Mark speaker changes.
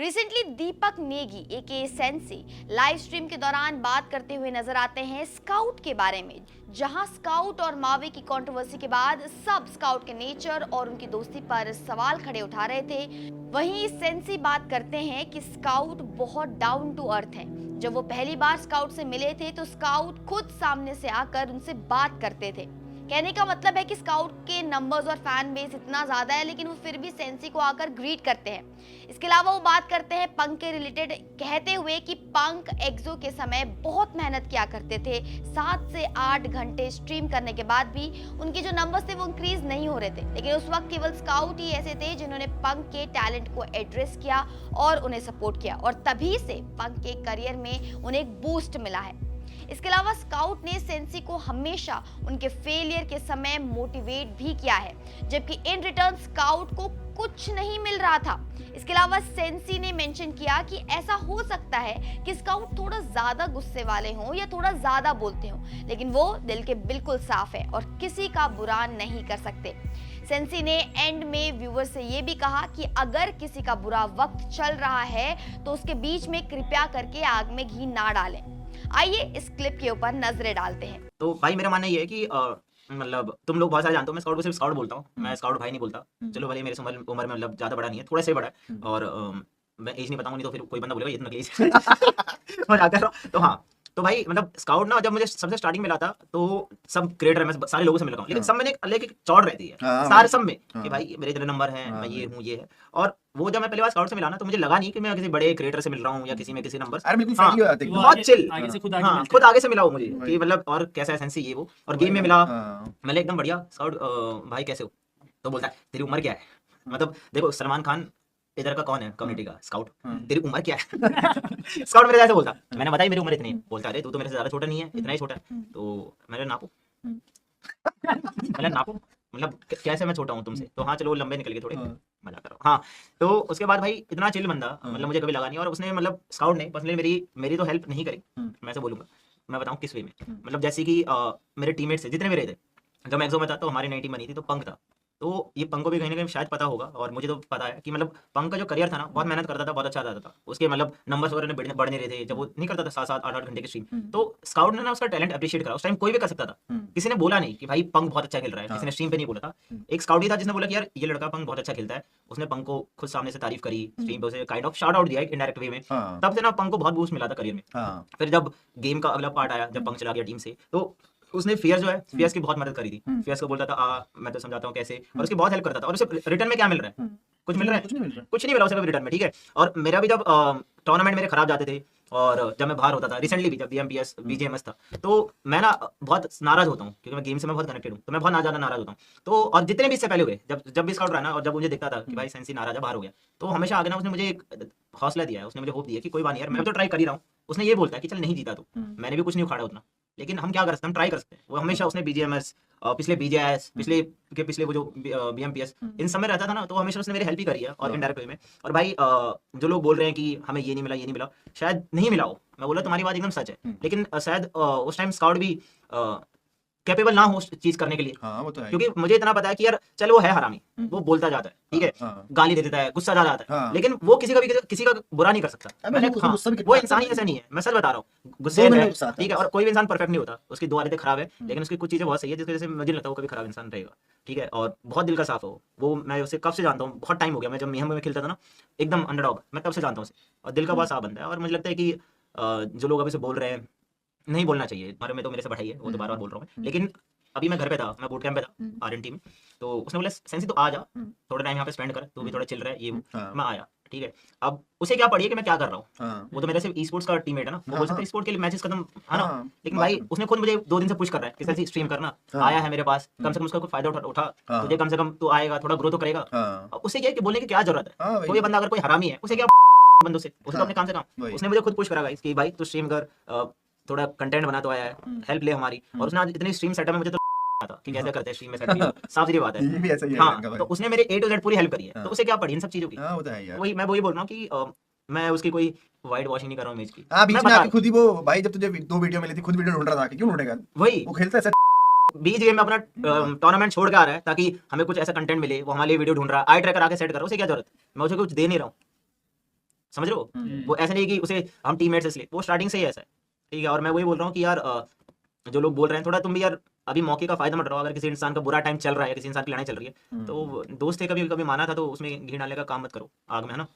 Speaker 1: Recently दीपक नेगी एके sensi live stream के दौरान बात करते हुए नजर आते हैं स्काउट के बारे में। जहां स्काउट और मावे की कंट्रोवर्सी के बाद सब स्काउट के नेचर और उनकी दोस्ती पर सवाल खड़े उठा रहे थे, वहीं सेंसी बात करते हैं कि स्काउट बहुत डाउन टू अर्थ है। जब वो पहली बार स्काउट से मिले थे तो स्काउट खुद सामने से आकर उनसे बात करते थे। कहने का मतलब है कि स्काउट के नंबर्स और फैन बेस इतना ज्यादा है, लेकिन वो फिर भी सेंसी को आकर ग्रीट करते हैं। इसके अलावा वो बात करते हैं पंक के रिलेटेड, कहते हुए कि पंक एक्सो के समय बहुत मेहनत किया करते थे। 7 से 8 घंटे स्ट्रीम करने के बाद भी उनके जो नंबर्स थे वो इंक्रीज नहीं हो रहे थे, लेकिन उस वक्त केवल स्काउट ही ऐसे थे जिन्होंने पंक के टैलेंट को एड्रेस किया और उन्हें सपोर्ट किया, और तभी से पंक के करियर में उन्हें एक बूस्ट मिला है। इसके अलावा स्काउट ने सेंसी को हमेशा उनके फेलियर के समय मोटिवेट भी किया है, जबकि इन रिटर्न स्काउट को कुछ नहीं मिल रहा था। इसके अलावा सेंसी ने मेंशन किया कि ऐसा हो सकता है कि स्काउट थोड़ा ज्यादा गुस्से वाले हों या थोड़ा ज्यादा बोलते हों, लेकिन वो दिल के बिल्कुल साफ है और किसी का बुरा नहीं कर सकते। सेंसी ने एंड में व्यूअर से ये भी कहा कि अगर किसी का बुरा वक्त चल रहा है तो उसके बीच में कृपया करके आग में घी ना डालें। आइए इस क्लिप के ऊपर नजरें डालते हैं।
Speaker 2: तो भाई मेरा मानना ये है कि मतलब तुम लोग बहुत सारे जानते हो, मैं स्काउट को सिर्फ स्काउट बोलता हूँ, मैं स्काउट भाई नहीं बोलता। चलो भले मेरे से उम्र में मतलब ज्यादा बड़ा नहीं है, थोड़ा से बड़ा है, और मैं एज नहीं बताऊंगा, नहीं तो फिर कोई बंदा बोलेगा ये तो नकली एज मजाक कर रहा हूँ। तो हाँ, तो भाई मतलब स्काउट ना जब मुझे सबसे स्टार्टिंग मिला था तो सब क्रिएटर मैं सारे लोगों से मिल रहा हूँ, लेकिन सब में एक अलग एक चौड़ रहती है सारे सब में कि भाई मेरे इतने नंबर हैं, मैं ये हूँ ये है। और वो जब मैं पहली बार स्काउट से मिला ना तो मुझे लगा नहीं कि मैं किसी बड़े क्रिएटर से मिल रहा हूँ या किसी में किसी नंबर, बहुत चिल, खुद आगे से मिला वो मुझे कि मतलब और कैसा है सेंसी ये वो, और गेम में मिला मैंने एकदम बढ़िया स्काउट भाई कैसे हो, तो बोलता है तेरी उम्र क्या है। मतलब देखो सलमान खान इधर का कौन है कम्युनिटी का, स्काउट, तेरी उम्र क्या है स्काउट मेरे जैसे बोलता, मैंने बताई मेरी उम्र इतनी है, बोलता अरे तू तो मेरे से ज्यादा छोटा नहीं है, इतना ही छोटा है। तो मैंने नापू मतलब कैसे मैं छोटा हूँ तुमसे, तो हाँ चलो लंबे निकल गए थोड़े, मजा करो। हाँ, तो उसके बाद भाई इतना चिल बंदा, मतलब मुझे कभी लगा नहीं, और उसने मतलब स्काउट ने पर्सनली मेरी तो हेल्प नहीं करी, मैं ऐसे बोलूंगा। मैं बताऊँ किस वे में, मतलब जैसे कि मेरे टीममेट्स जितने भी रहे थे, जब मैं एक्सो में था तो हमारी नई टीम बनी थी, तो पंक था, तो ये पंक को भी कहीं ना कहीं शायद पता होगा, और मुझे तो पता है कि मतलब पंक का जो करियर था ना, बहुत मेहनत करता था, बहुत अच्छा जाता था उसके, मतलब नंबर्स वगैरह बढ़ नहीं रहे थे जब वो नहीं करता था 7-7 8-8 घंटे की स्ट्रीम। तो स्काउट ने ना उसका टैलेंट अप्रिशिएट करा, उस टाइम कोई भी कर सकता था, किसी ने बोला नहीं कि भाई पंक बहुत अच्छा खेल रहा है, किसी ने स्ट्रीम पे नहीं बोला था। एक स्काउट ही था जिसने बोला कि यार ये लड़का पंक बहुत अच्छा खेलता है, उसने पंक को खुद सामने से तारीफ करी, स्ट्रीम पे उसे काइंड ऑफ शाउट आउट दिया एक इनडायरेक्ट वे में। तब से ना पंक को बहुत बूस्ट मिला था करियर में। फिर जब गेम का अगला पार्ट आया, जब पंक चला गया टीम से, तो उसने फियर जो है, फियर्स की बहुत मदद करी थी। फियर्स को बोलता था मैं तो समझाता हूँ कैसे, और उसकी बहुत हेल्प करता था, और उसे रिटर्न में क्या मिल रहा है, कुछ मिल रहा है, कुछ नहीं मिला उसे कभी रिटर्न में, ठीक है। और मेरा भी जब टूर्नामेंट मेरे खराब जाते थे, और जब मैं बाहर होता था, रिसेंटली भी जब बीएमपीएस बीजेएमएस था, तो मैं ना बहुत नाराज होता हूँ, क्योंकि मैं गेम से मैं बहुत कनेक्टेड हूँ, तो मैं बहुत ज्यादा नाराज होता हूँ। तो और जितने भी इससे पहले हुए, जब भी स्काउट रहा ना, और जब मुझे दिखता था कि भाई सेंसी नाराज है, बाहर हो गया, तो हमेशा आगे ना उसने मुझे एक हौसला दिया है, उसने मुझे होप दिया कि कोई बात नहीं यार, मैं तो ट्राई कर ही रहा हूँ। उसने ये बोलता है कि चल नहीं जीता तो मैंने भी कुछ नहीं उखाड़ा उतना, लेकिन हम क्या कर सकते हैं, हम ट्राई कर सकते हैं। वो हमेशा उसने बीजीएमएस, पिछले बीजेएस, पिछले वो जो बीएमपीएस, इन सब में रहता था ना, तो हमेशा उसने मेरी हेल्प ही करी है, और इनडायरेक्ट वे में। और भाई जो लोग बोल रहे हैं कि हमें ये नहीं मिला ये नहीं मिला, शायद नहीं मिला हो, मैं बोला तुम्हारी बात एकदम सच है, लेकिन शायद उस टाइम स्काउट भी कैपेबल ना हो उस चीज करने के लिए।
Speaker 3: हाँ, वो तो है।
Speaker 2: क्योंकि मुझे इतना पता है कि यार चल वो है हरामी, वो बोलता जाता है, ठीक है, गाली दे देता है, गुस्सा ज्यादा आता है, लेकिन वो किसी का बुरा नहीं कर सकता। मैंने वो इंसान ही ऐसा नहीं है, मैं सच बता रहा हूँ, गुस्से में, ठीक है, और कोई भी इंसान परफेक्ट नहीं होता, उसकी दो आदतें खराब है, लेकिन उसकी कुछ चीजें बहुत सही है, जिसकी वजह से मुझे लगता है वो कभी खराब इंसान रहेगा, ठीक है। और बहुत दिल का साफ हो वो, मैं उसे कब से जानता हूँ, बहुत टाइम हो गया, मैं जब मेहम में खेलता था ना, एकदम अंडरडॉग, मैं तब से जानता हूँ उसे, और दिल का बहुत साफ बंदा है। और मुझे लगता है कि जो लोग अभी से बोल रहे हैं नहीं बोलना चाहिए, तुम्हारे में तो मेरे से बढ़ाई है, वो तो बार बार बोल रहा हूँ मैं, लेकिन अभी मैं घर पे था, मैं बूट कैंप पे था आरएनटी में, तो उसने बोला सेंसी तो आ जा, थोड़ा टाइम यहाँ पे स्पेंड कर, तू भी थोड़ा चिल रहा है ये वो। मैं आया, ठीक है। अब उसे क्या पड़ी है कि मैं क्या कर रहा हूँ, वो तो मेरे से ई स्पोर्ट्स का टीममेट है ना, वो बोल सकता है स्पोर्ट के लिए मैचेस खत्म है ना, लेकिन भाई उसने खुद मुझे 2 दिन से पुश कर रहा है कि सेंसी स्ट्रीम करना, आया है मेरे पास, कम से कम उसका कोई फायदा उठा, तुझे कम से कम तू आएगा, थोड़ा ग्रो तो करेगा। अब उसे क्या बोलने की क्या जरूरत है, कोई बंदा अगर कोई हरामी है उसे क्या बंदों से, उसे तो अपने काम से काम। उसने मुझे खुद पुश करा गाइस कि भाई तू स्ट्रीम कर, थोड़ा कंटेंट बना तो आया है, हेल्प ले हमारी। और उसने आज इतनी स्ट्रीम सेटअप में मुझे तो था कि कैसे करते हैं स्ट्रीम में सेटअप, साफ सीधी बात है,
Speaker 3: ये भी ऐसा ही है
Speaker 2: हाँ,
Speaker 3: इनका भाई।
Speaker 2: तो उसने मेरे A to Z पूरी हेल्प करी है, तो उसे क्या पड़ी इन सब चीजों की।
Speaker 3: हाँ, वो तो है यार।
Speaker 2: वही मैं वही बोल रहा हूँ कि मैं उसकी कोई वाइट वॉशिंग नहीं कर रहा हूँ इमेज की।
Speaker 3: हाँ, बीच
Speaker 2: मैं
Speaker 3: में
Speaker 2: बता
Speaker 3: आके खुद ही वो भाई, जब तुझे 2 वीडियो मिली थी, खुद वीडियो ढूंढ रहा था कि क्यों ढूंढेगा,
Speaker 2: वही
Speaker 3: वो खेलता है
Speaker 2: बीच गेम में अपना टूर्नामेंट छोड़ के आ रहा है ताकि हमें कुछ ऐसा कंटेंट मिले, वो हमारे लिए वीडियो ढूंढ रहा है, आई ट्रैकर आके सेट करो, उसे क्या जरूरत है, मैं उसे कुछ दे नहीं रहा हूँ। समझ रहे हो? वो ऐसा नहीं कि उसे हम टीममेट्स इसलिए, वो स्टार्टिंग से ही ऐसा है, ठीक है। और मैं वही बोल रहा हूँ कि यार जो लोग बोल रहे हैं थोड़ा तुम भी यार अभी मौके का फायदा मत उठाओ। अगर किसी इंसान का बुरा टाइम चल रहा है, किसी इंसान की लड़ाई चल रही है, तो दोस्त है कभी कभी माना था तो उसमें घी डालने का काम मत करो आग में, है ना।